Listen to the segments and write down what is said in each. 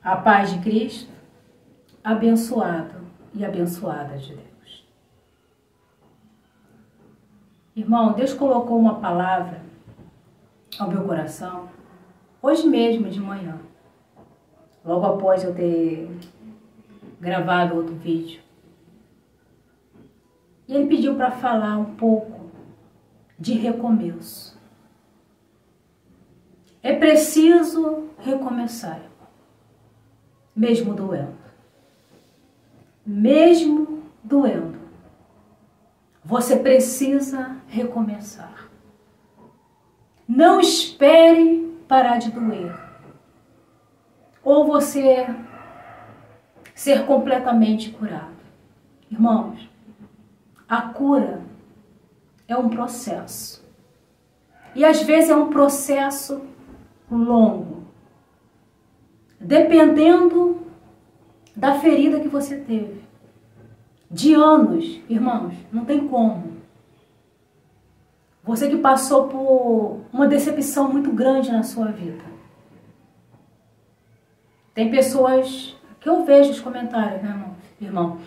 A paz de Cristo, abençoado e abençoada de Deus. Irmão, Deus colocou uma palavra ao meu coração, hoje mesmo de manhã, logo após eu ter gravado outro vídeo. E ele pediu para falar um pouco de recomeço. É preciso recomeçar, mesmo doendo. Mesmo doendo, você precisa recomeçar. Não espere parar de doer, ou você ser completamente curado. Irmãos, a cura é um processo. E às vezes é um processo longo. Dependendo da ferida que você teve. De anos, irmãos, não tem como. Você que passou por uma decepção muito grande na sua vida. Tem pessoas que eu vejo os comentários, né, irmão?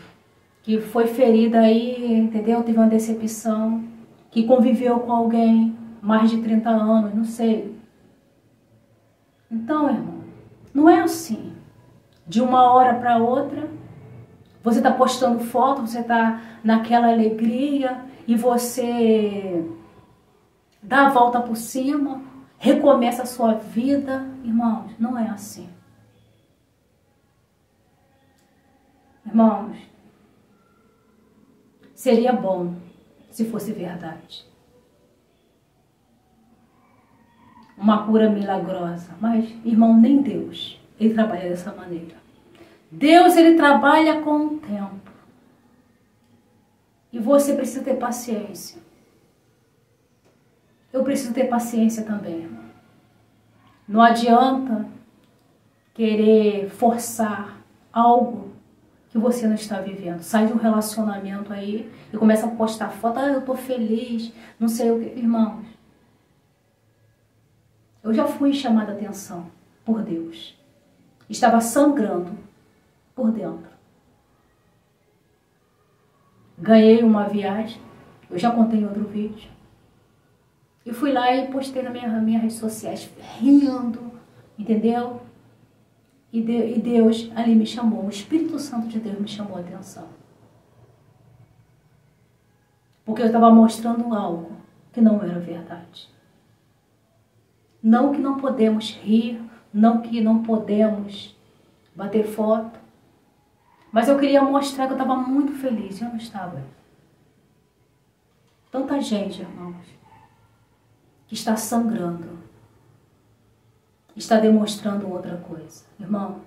Que foi ferida aí, entendeu? Teve uma decepção, que conviveu com alguém mais de 30 anos, não sei. Então, irmão, não é assim. De uma hora para outra, você está postando foto, você está naquela alegria e você dá a volta por cima, recomeça a sua vida. Irmãos, não é assim. Irmãos, seria bom se fosse verdade. Uma cura milagrosa. Mas, irmão, nem Deus, ele trabalha dessa maneira. Deus, ele trabalha com o tempo. E você precisa ter paciência. Eu preciso ter paciência também, irmão. Não adianta querer forçar algo que você não está vivendo. Sai de um relacionamento aí e começa a postar foto. Ah, eu tô feliz, não sei o que. Irmãos, eu já fui chamada a atenção por Deus. Estava sangrando por dentro. Ganhei uma viagem, eu já contei em outro vídeo. E fui lá e postei nas minhas redes sociais, rindo, entendeu? E Deus ali me chamou, o Espírito Santo de Deus me chamou a atenção. Porque eu estava mostrando algo que não era verdade. Não que não podemos rir, não que não podemos bater foto. Mas eu queria mostrar que eu estava muito feliz e eu não estava. Tanta gente, irmãos, que está sangrando, está demonstrando outra coisa. Irmão,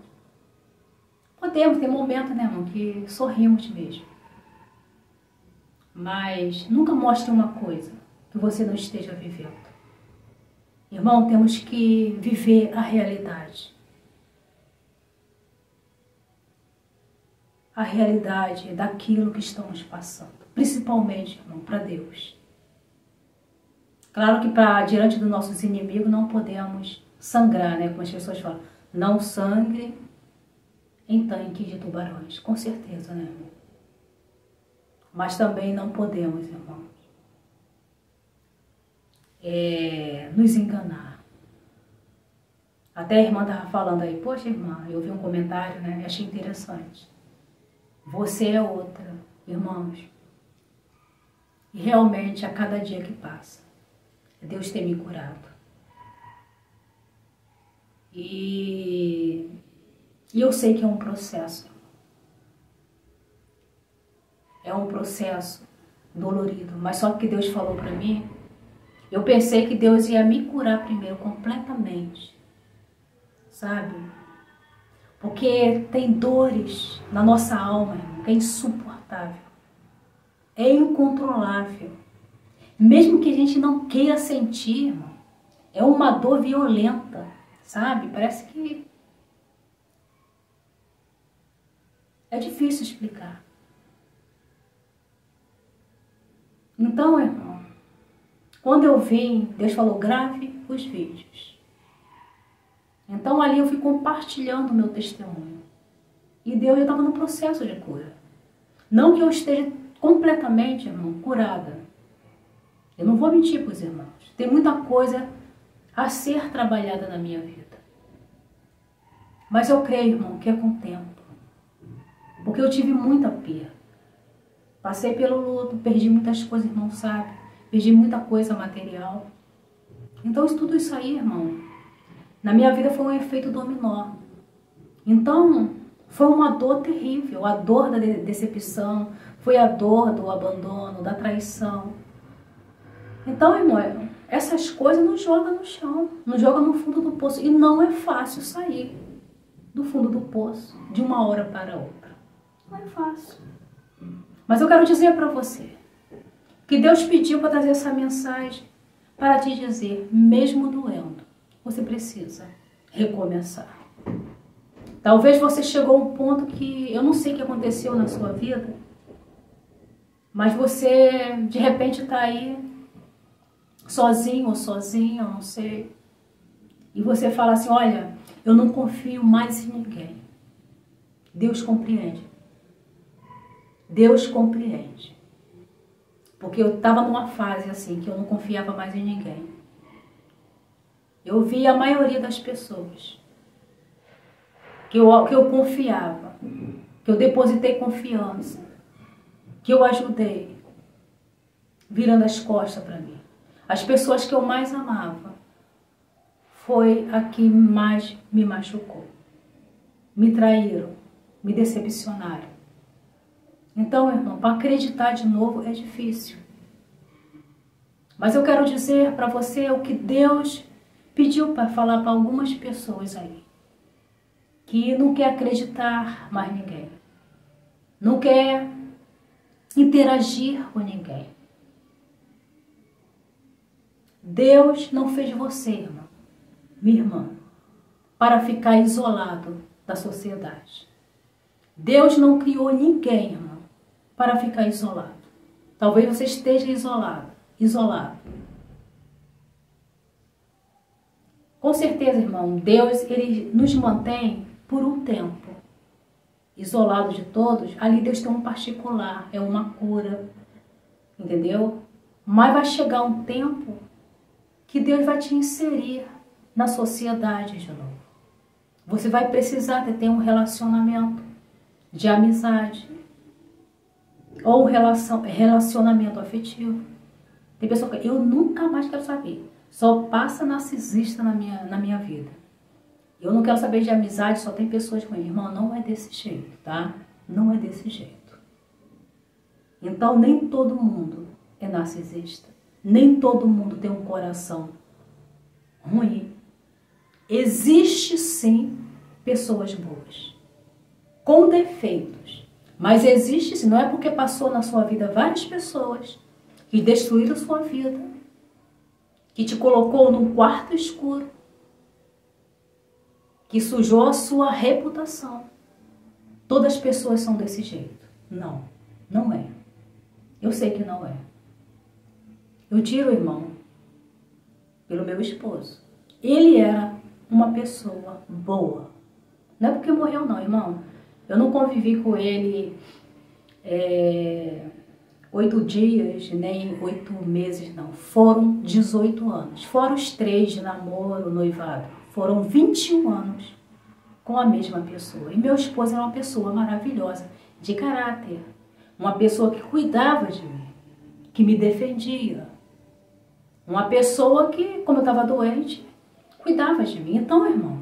podemos ter momentos, né, irmão, que sorrimos mesmo. Mas nunca mostre uma coisa que você não esteja vivendo. Irmão, temos que viver a realidade. A realidade daquilo que estamos passando. Principalmente, irmão, para Deus. Claro que diante dos nossos inimigos não podemos sangrar, né? Como as pessoas falam. Não sangre em tanque de tubarões. Com certeza, né, irmão? Mas também não podemos, irmãos, nos enganar. Até a irmã estava falando aí, poxa, irmã, eu vi um comentário, né? Achei interessante. Você é outra, irmãos. E realmente, a cada dia que passa, Deus tem me curado. E eu sei que é um processo. É um processo dolorido. Mas só que Deus falou para mim, eu pensei que Deus ia me curar primeiro, completamente. Sabe? Porque tem dores na nossa alma, que é insuportável. É incontrolável. Mesmo que a gente não queira sentir, irmão, é uma dor violenta, sabe? Parece que é difícil explicar. Então, irmão, quando eu vim, Deus falou, grave os vídeos. Então ali eu fui compartilhando o meu testemunho. E Deus já estava no processo de cura. Não que eu esteja completamente, irmão, curada. Eu não vou mentir para os irmãos. Tem muita coisa a ser trabalhada na minha vida. Mas eu creio, irmão, que é com o tempo. Porque eu tive muita perda. Passei pelo luto, perdi muitas coisas, irmão, sabe? Perdi muita coisa material. Então, tudo isso aí, irmão, na minha vida foi um efeito dominó. Então, foi uma dor terrível. A dor da decepção, foi a dor do abandono, da traição. Então, irmão, essas coisas não jogam no chão, não jogam no fundo do poço. E não é fácil sair do fundo do poço de uma hora para outra. Não é fácil. Mas eu quero dizer para você que Deus pediu para trazer essa mensagem para te dizer, mesmo doendo, você precisa recomeçar. Talvez você chegou a um ponto que eu não sei o que aconteceu na sua vida, mas você de repente está aí sozinho ou sozinha, eu não sei, e você fala assim, olha, eu não confio mais em ninguém. Deus compreende. Deus compreende. Porque eu estava numa fase assim, que eu não confiava mais em ninguém. Eu via a maioria das pessoas que eu confiava, que eu depositei confiança, que eu ajudei, virando as costas para mim. As pessoas que eu mais amava foi a que mais me machucou. Me traíram, me decepcionaram. Então, irmão, para acreditar de novo é difícil. Mas eu quero dizer para você o que Deus pediu para falar para algumas pessoas aí. Que não quer acreditar mais ninguém. Não quer interagir com ninguém. Deus não fez você, irmão, minha irmã, para ficar isolado da sociedade. Deus não criou ninguém, irmão, para ficar isolado. Talvez você esteja isolado. Com certeza, irmão, Deus, ele nos mantém por um tempo. Isolado de todos, ali Deus tem um particular, é uma cura, entendeu? Mas vai chegar um tempo que Deus vai te inserir na sociedade de novo. Você vai precisar de ter um relacionamento de amizade ou um relacionamento afetivo. Tem pessoa que eu nunca mais quero saber. Só passa narcisista na minha vida. Eu não quero saber de amizade, só tem pessoas com ele. Irmão, não é desse jeito, tá? Não é desse jeito. Então, nem todo mundo é narcisista. Nem todo mundo tem um coração ruim. Existe, sim, pessoas boas. Com defeitos. Mas existe, sim. Não é porque passou na sua vida várias pessoas que destruíram sua vida, que te colocou num quarto escuro, que sujou a sua reputação. Todas as pessoas são desse jeito. Não, não é. Eu sei que não é. Eu tiro o irmão pelo meu esposo. Ele era uma pessoa boa. Não é porque morreu não, irmão. Eu não convivi com ele 8 dias, nem 8 meses, não. Foram 18 anos. Fora os 3 de namoro, noivado. Foram 21 anos com a mesma pessoa. E meu esposo era uma pessoa maravilhosa, de caráter. Uma pessoa que cuidava de mim, que me defendia. Uma pessoa que, como eu estava doente, cuidava de mim. Então, irmão,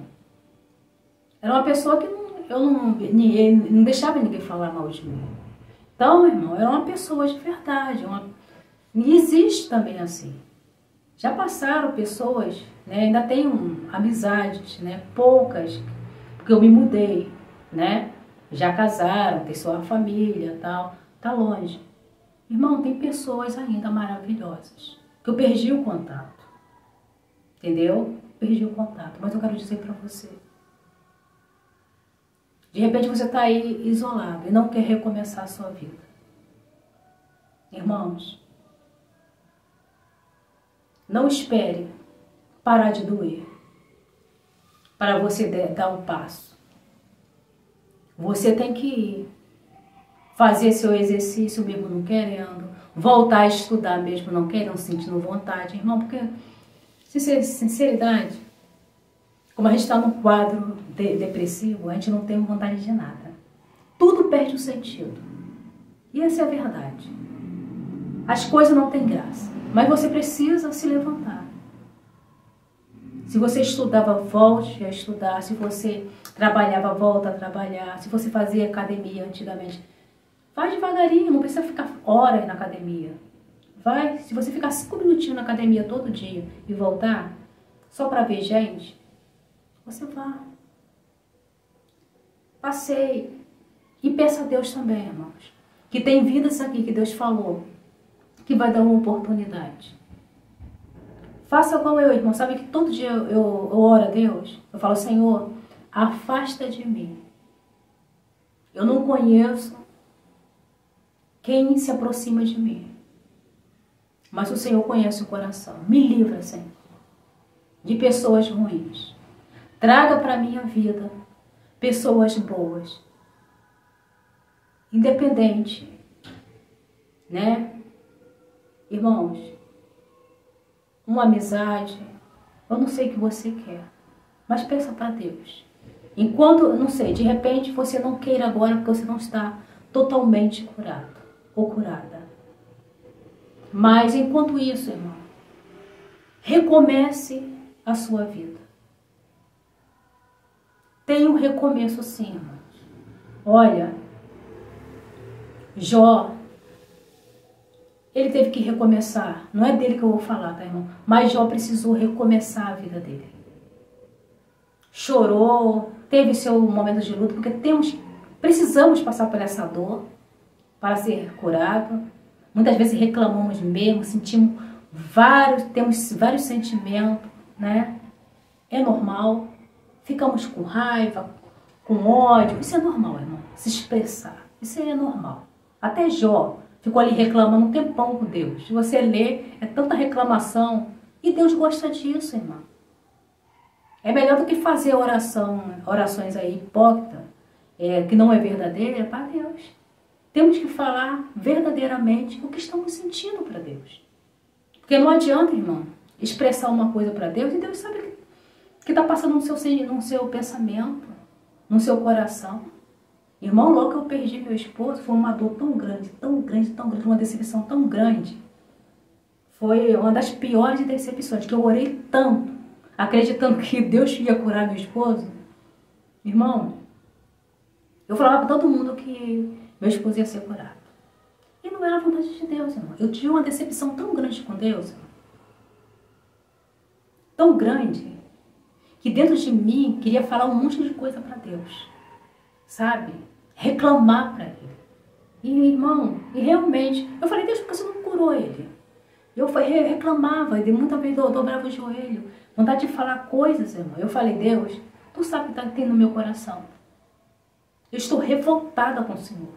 era uma pessoa que eu não deixava ninguém falar mal de mim. Então, irmão, era uma pessoa de verdade. E existe também assim. Já passaram pessoas, né, ainda tenho amizades, né, poucas, porque eu me mudei, né? Já casaram, tem sua família, tal, tá longe. Irmão, tem pessoas ainda maravilhosas, que eu perdi o contato. Entendeu? Perdi o contato, mas eu quero dizer para você. De repente você está aí isolado e não quer recomeçar a sua vida. Irmãos, não espere parar de doer. para você dar um passo. Você tem que ir, fazer seu exercício mesmo não querendo, voltar a estudar mesmo não querendo, sentindo vontade, irmão, porque, sinceridade, como a gente está num quadro depressivo, a gente não tem vontade de nada. Tudo perde o sentido. E essa é a verdade. As coisas não têm graça, mas você precisa se levantar. Se você estudava, volte a estudar. Se você trabalhava, volta a trabalhar. Se você fazia academia antigamente, vai devagarinho, não precisa ficar horas na academia. Vai, se você ficar 5 minutinhos na academia todo dia e voltar, só para ver gente, você vai. Passeie. E peça a Deus também, irmãos, que tem vidas aqui que Deus falou, que vai dar uma oportunidade. Faça igual eu, irmão. Sabe que todo dia eu oro a Deus? Eu falo, Senhor, afasta de mim. Eu não conheço quem se aproxima de mim. Mas o Senhor conhece o coração. Me livra, Senhor, de pessoas ruins. Traga para a minha vida pessoas boas. Independente, né? Irmãos, uma amizade, eu não sei o que você quer, mas peça para Deus. Enquanto, não sei, de repente você não queira agora porque você não está totalmente curado ou curada. Mas enquanto isso, irmão, recomece a sua vida. Tem um recomeço sim, irmãos. Olha, Jó, ele teve que recomeçar. Não é dele que eu vou falar, tá, irmão? Mas Jó precisou recomeçar a vida dele. Chorou, teve seu momento de luto, porque precisamos passar por essa dor para ser curado. Muitas vezes reclamamos mesmo, temos vários sentimentos, né? É normal. Ficamos com raiva, com ódio. Isso é normal, irmão. Se expressar. Isso é normal. Até Jó ficou ali reclamando um tempão com Deus. Se você ler, é tanta reclamação. E Deus gosta disso, irmão. É melhor do que fazer orações aí hipócritas, que não é verdadeira, para Deus. Temos que falar verdadeiramente o que estamos sentindo para Deus. Porque não adianta, irmão, expressar uma coisa para Deus e Deus sabe o que está passando no seu pensamento, no seu coração. Irmão, logo que eu perdi meu esposo, foi uma dor tão grande, tão grande, tão grande, uma decepção tão grande. Foi uma das piores decepções, que eu orei tanto, acreditando que Deus ia curar meu esposo. Irmão, eu falava para todo mundo que meu esposo ia ser curado. E não era a vontade de Deus, irmão. Eu tive uma decepção tão grande com Deus, irmão. Tão grande, que dentro de mim queria falar um monte de coisa para Deus. Sabe? Reclamar para Ele. E, irmão, e realmente, eu falei, Deus, por que você não curou ele? Eu reclamava, e muitas vezes eu dobrava o joelho, vontade de falar coisas, irmão. Eu falei, Deus, tu sabe o que tem no meu coração. Eu estou revoltada com o Senhor.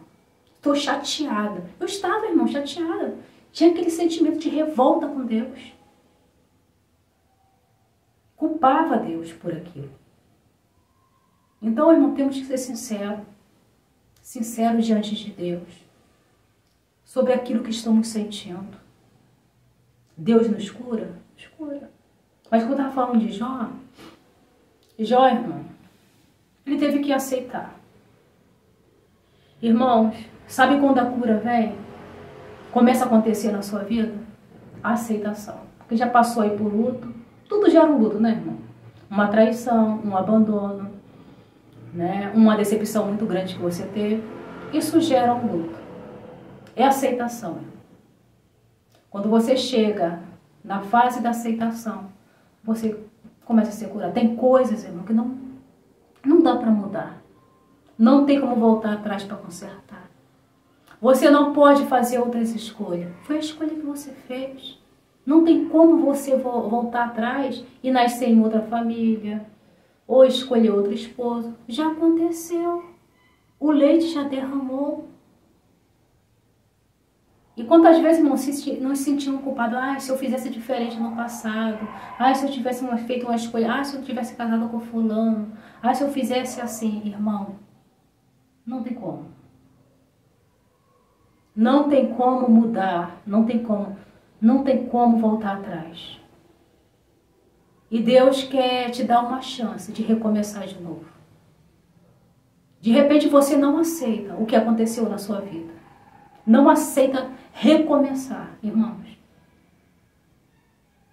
Estou chateada. Eu estava, irmão, chateada. Tinha aquele sentimento de revolta com Deus. Culpava Deus por aquilo. Então, irmão, temos que ser sinceros. Sinceros diante de Deus. Sobre aquilo que estamos sentindo. Deus nos cura? Nos cura. Mas quando eu estava falando de Jó, irmão, ele teve que aceitar. Irmãos, sabe quando a cura vem? Começa a acontecer na sua vida? A aceitação. Porque já passou aí por luto. Tudo gera um luto, né, irmão? Uma traição, um abandono, né? Uma decepção muito grande que você teve. Isso gera um luto. É aceitação, irmão. Quando você chega na fase da aceitação, você começa a ser curado. Tem coisas, irmão, que não dá para mudar. Não tem como voltar atrás para consertar. Você não pode fazer outras escolhas. Foi a escolha que você fez. Não tem como você voltar atrás e nascer em outra família. Ou escolher outro esposo. Já aconteceu. O leite já derramou. E quantas vezes, irmão, nos sentimos culpados? Ah, se eu fizesse diferente no passado. Ah, se eu tivesse feito uma escolha. Ah, se eu tivesse casado com fulano. Ah, se eu fizesse assim, irmão. Não tem como. Não tem como mudar. Não tem como voltar atrás. E Deus quer te dar uma chance de recomeçar de novo. De repente você não aceita o que aconteceu na sua vida. Não aceita recomeçar, irmãos.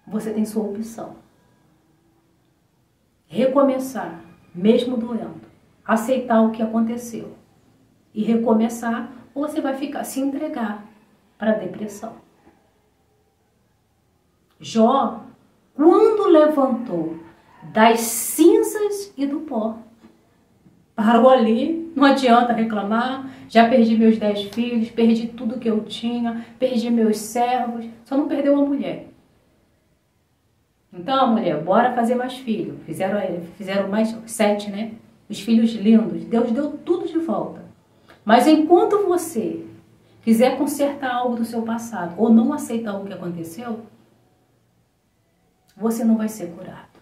Você tem sua opção. Recomeçar, mesmo doendo. Aceitar o que aconteceu. E recomeçar, ou você vai se entregar para a depressão. Jó, quando levantou das cinzas e do pó, parou ali, não adianta reclamar, já perdi meus 10 filhos, perdi tudo que eu tinha, perdi meus servos, só não perdeu a mulher. Então, mulher, bora fazer mais filhos. Fizeram mais 7, né? Os filhos lindos. Deus deu tudo de volta. Mas enquanto você quiser consertar algo do seu passado ou não aceitar o que aconteceu, você não vai ser curado.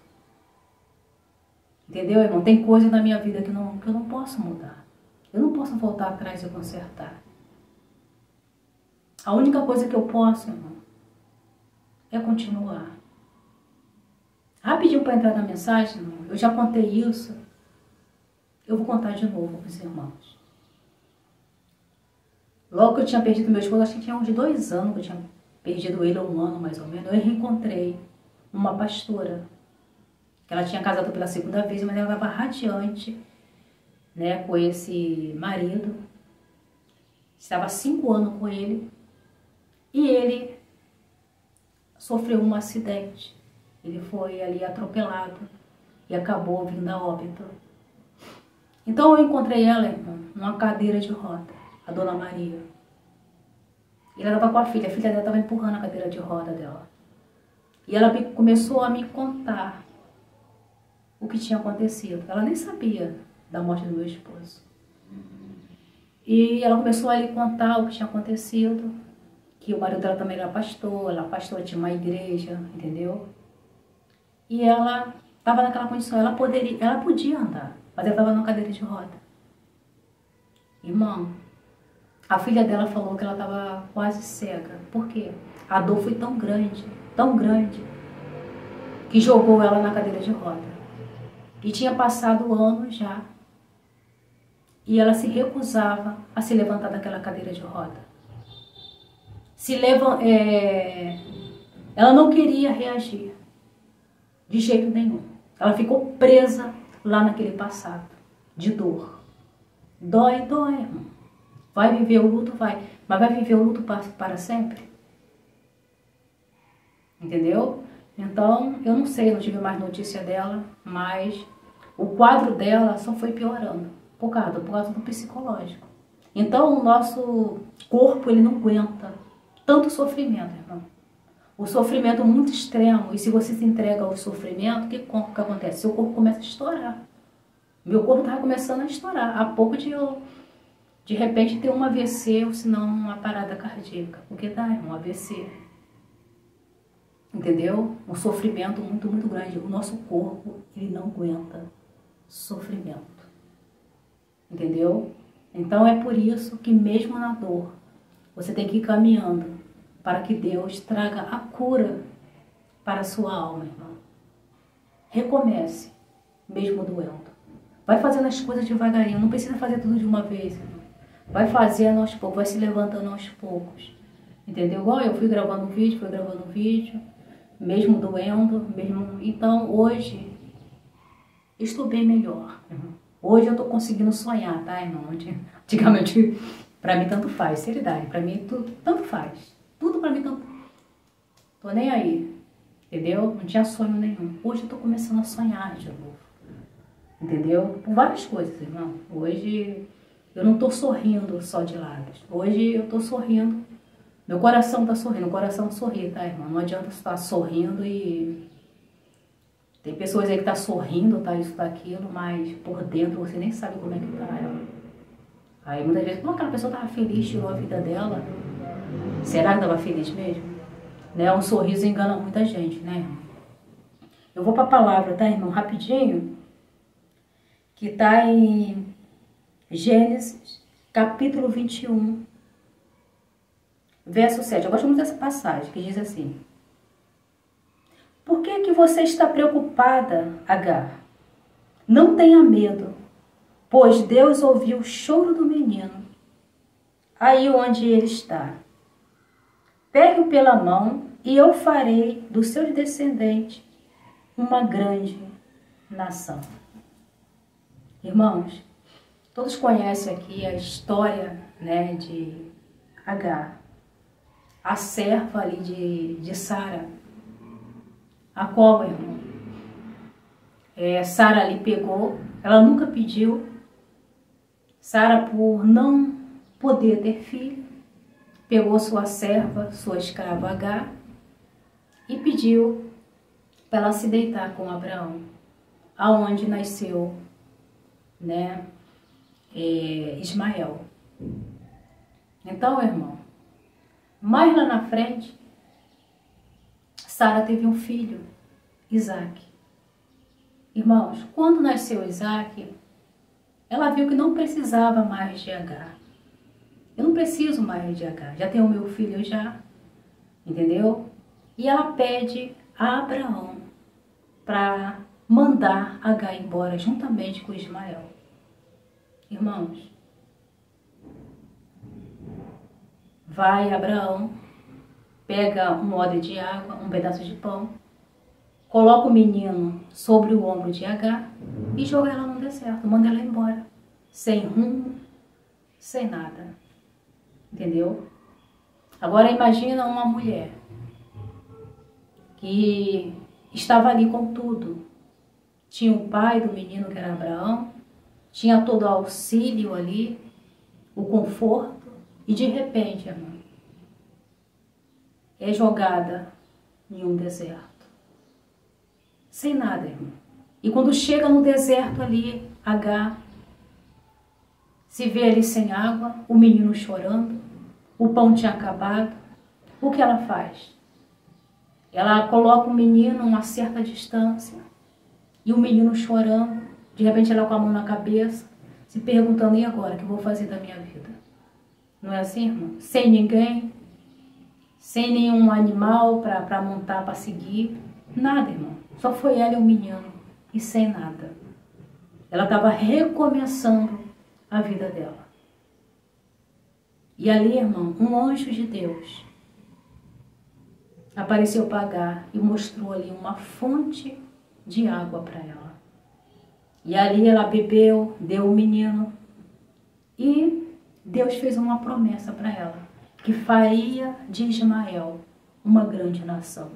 Entendeu, irmão? Tem coisa na minha vida que eu não posso mudar. Eu não posso voltar atrás e consertar. A única coisa que eu posso, irmão, é continuar. Rapidinho para entrar na mensagem, irmão, eu já contei isso. Eu vou contar de novo para os irmãos. Logo que eu tinha perdido meu esposo, acho que tinha uns 2 anos que eu tinha perdido ele, 1 ano mais ou menos, eu reencontrei uma pastora. Ela tinha casado pela 2ª vez, mas ela estava radiante, né, com esse marido. Estava 5 anos com ele. E ele sofreu um acidente. Ele foi ali atropelado e acabou vindo a óbito. Então eu encontrei ela, irmão, numa cadeira de roda, a Dona Maria. E ela estava com a filha dela estava empurrando a cadeira de roda dela. E ela começou a me contar o que tinha acontecido. Ela nem sabia da morte do meu esposo. E ela começou a lhe contar o que tinha acontecido, que o marido dela também era pastor, ela pastora, tinha uma igreja, entendeu? E ela estava naquela condição, ela podia andar, mas ela estava numa cadeira de roda. Irmão, a filha dela falou que ela estava quase cega. Por quê? A dor foi tão grande, que jogou ela na cadeira de roda. E tinha passado anos já. E ela se recusava a se levantar daquela cadeira de roda. Ela não queria reagir. De jeito nenhum. Ela ficou presa lá naquele passado. De dor. Dói, irmão. Vai viver o luto, vai. Mas vai viver o luto para sempre? Entendeu? Então, eu não sei, não tive mais notícia dela, mas o quadro dela só foi piorando, por causa do psicológico. Então, o nosso corpo, ele não aguenta tanto sofrimento, irmão. O sofrimento é muito extremo, e se você se entrega ao sofrimento, o que acontece? Seu corpo começa a estourar. Meu corpo estava começando a estourar, a pouco de eu, de repente, ter um AVC, ou se não, uma parada cardíaca. Porque dá, irmão, um AVC. Entendeu? Um sofrimento muito, muito grande. O nosso corpo, ele não aguenta sofrimento. Entendeu? Então é por isso que mesmo na dor, você tem que ir caminhando para que Deus traga a cura para a sua alma, irmão. Recomece, mesmo doendo. Vai fazendo as coisas devagarinho, não precisa fazer tudo de uma vez, irmão. Vai fazendo aos poucos, vai se levantando aos poucos. Entendeu? Igual eu fui gravando um vídeo, mesmo doendo, mesmo... Então, hoje, estou bem melhor. Hoje eu estou conseguindo sonhar, tá, irmão? Antigamente, pra mim, tanto faz, seriedade. Pra mim, tanto faz. Tudo pra mim, tanto... Tô nem aí, entendeu? Não tinha sonho nenhum. Hoje eu tô começando a sonhar de novo. Entendeu? Por várias coisas, irmão. Hoje, eu não tô sorrindo só de lábios. Hoje, eu tô sorrindo. Meu coração tá sorrindo, o coração sorri, tá, irmão? Não adianta você estar sorrindo e... Tem pessoas aí que tá sorrindo, tá isso, tá aquilo, mas por dentro você nem sabe como é que tá ela. Aí muitas vezes, como aquela pessoa tava feliz, tirou a vida dela, Será que estava feliz mesmo? Né? Um sorriso engana muita gente, né, irmão? Eu vou para a palavra, tá, irmão? Rapidinho. Que está em Gênesis, capítulo 21, verso 7. Eu gosto muito dessa passagem, que diz assim: Por que você está preocupada, Agar? Não tenha medo, pois Deus ouviu o choro do menino, aí onde ele está. Pegue-o pela mão e eu farei dos seus descendentes uma grande nação. Irmãos, todos conhecem aqui a história, né, de Agar, a serva ali de Sara, a qual, irmão, Sara ali pegou, ela nunca pediu. Sara, por não poder ter filho, pegou sua serva, sua escrava Agar, e pediu para ela se deitar com Abraão, aonde nasceu, né, Ismael. Então, irmão, mais lá na frente, Sara teve um filho, Isaac. Irmãos, quando nasceu Isaac, ela viu que não precisava mais de Agar. Eu não preciso mais de Agar, já tenho o meu filho já, entendeu? E ela pede a Abraão para mandar Agar embora juntamente com Ismael. Irmãos, vai Abraão, pega um odre de água, um pedaço de pão, coloca o menino sobre o ombro de Agar e joga ela no deserto, manda ela embora, sem rumo, sem nada. Entendeu? Agora imagina uma mulher que estava ali com tudo. Tinha o pai do menino, que era Abraão, tinha todo o auxílio ali, o conforto, e de repente, irmão, é jogada em um deserto. Sem nada, irmão. E quando chega no deserto ali, Agar se vê ali sem água, o menino chorando, o pão tinha acabado. O que ela faz? Ela coloca o menino a uma certa distância e o menino chorando. De repente ela com a mão na cabeça, se perguntando: e agora, o que eu vou fazer da minha vida? Não é assim, irmão? Sem ninguém, sem nenhum animal para montar, para seguir. Nada, irmão. Só foi ela e o menino e sem nada. Ela estava recomeçando a vida dela. E ali, irmão, um anjo de Deus apareceu para Agar e mostrou ali uma fonte de água para ela. E ali ela bebeu, deu o menino e Deus fez uma promessa para ela, que faria de Ismael uma grande nação.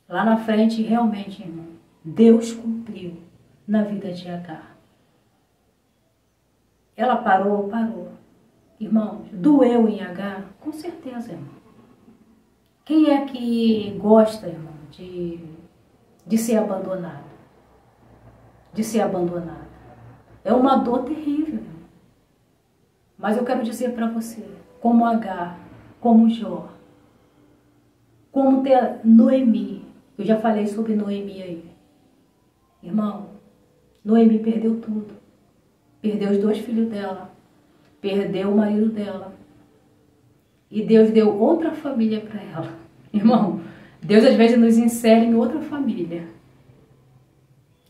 Lá na frente, realmente, irmão, Deus cumpriu na vida de Agar. Ela parou. Irmão, doeu em Agar? Com certeza, irmão. Quem é que gosta, irmão, de ser abandonado? De ser abandonado. É uma dor terrível, irmão. Mas eu quero dizer para você, como Agar, como Jó, como ter Noemi. Eu já falei sobre Noemi aí. Irmão, Noemi perdeu tudo. Perdeu os 2 filhos dela. Perdeu o marido dela. E Deus deu outra família para ela. Irmão, Deus às vezes nos insere em outra família.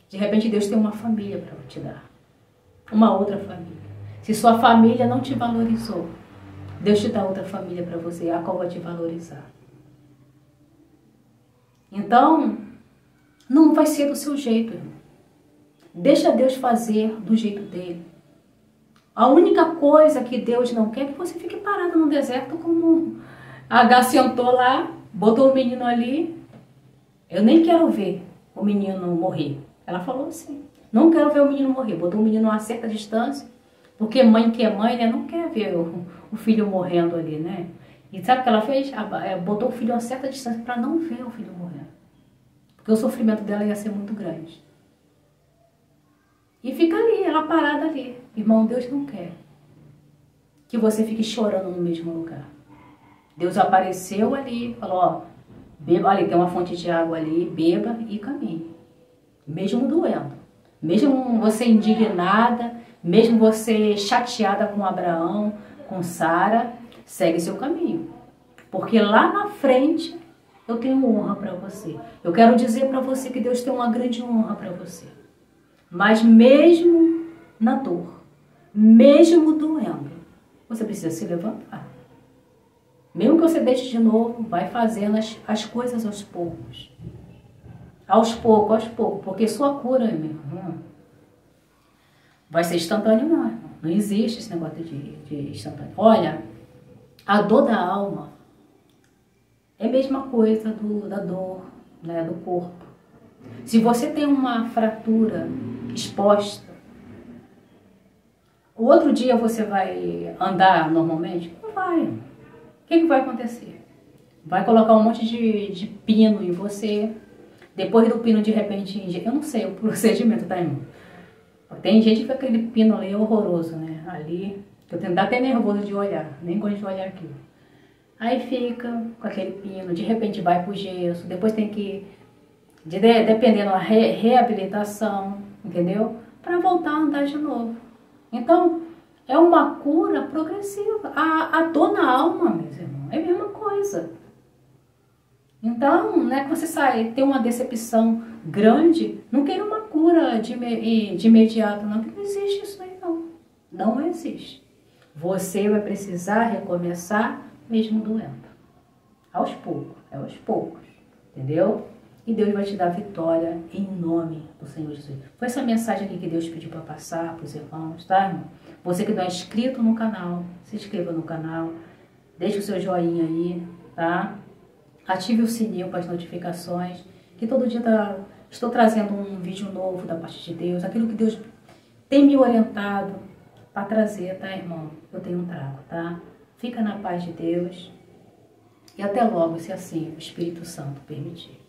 De repente Deus tem uma família para te dar. Uma outra família. Se sua família não te valorizou, Deus te dá outra família para você, a qual vai te valorizar. Então, não vai ser do seu jeito, irmão. Deixa Deus fazer do jeito dele. A única coisa que Deus não quer é que você fique parado no deserto como Agar sentou lá, botou o menino ali. Eu nem quero ver o menino morrer. Ela falou assim, não quero ver o menino morrer. Botou o menino a uma certa distância, porque mãe que é mãe, né, não quer ver o filho morrendo ali, né? E sabe o que ela fez? Botou o filho a uma certa distância para não ver o filho morrendo. Porque o sofrimento dela ia ser muito grande. E fica ali, ela parada ali. Irmão, Deus não quer que você fique chorando no mesmo lugar. Deus apareceu ali, falou, ó, beba, olha, tem uma fonte de água ali, beba e caminhe. Mesmo doendo, mesmo você indignada, mesmo você chateada com Abraão, com Sara, segue seu caminho. Porque lá na frente eu tenho honra para você. Eu quero dizer para você que Deus tem uma grande honra para você. Mas mesmo na dor, mesmo doendo, você precisa se levantar. Mesmo que você deixe de novo, vai fazendo as coisas aos poucos. Aos poucos, porque sua cura, meu irmão, vai ser instantâneo, não, irmão. Não existe esse negócio de instantâneo. Olha, a dor da alma é a mesma coisa da dor, né, do corpo. Se você tem uma fratura exposta, o outro dia você vai andar normalmente? Não vai. O que vai acontecer? Vai colocar um monte de pino em você. Depois do pino, de repente, eu não sei o procedimento, tá, irmão? Tem gente que fica aquele pino ali horroroso, né? Ali, eu tenho até nervoso de olhar, nem gosto de olhar aquilo. Aí fica com aquele pino, de repente vai pro gesso, depois tem que, dependendo da reabilitação, entendeu? Para voltar a andar de novo. Então, é uma cura progressiva. A dor na alma, meus irmãos, é a mesma coisa. Então, não é que você tem uma decepção grande, não queira uma cura de imediato, não, porque não existe isso aí, não. Não existe. Você vai precisar recomeçar mesmo doendo. Aos poucos, entendeu? E Deus vai te dar vitória em nome do Senhor Jesus. Foi essa mensagem aqui que Deus pediu para passar para os irmãos, tá, irmão? Você que não é inscrito no canal, se inscreva no canal, deixe o seu joinha aí, tá? Ative o sininho para as notificações, que todo dia estou trazendo um vídeo novo da parte de Deus, aquilo que Deus tem me orientado para trazer, tá, irmão? Eu tenho trago, tá? Fica na paz de Deus e até logo, se assim o Espírito Santo permitir.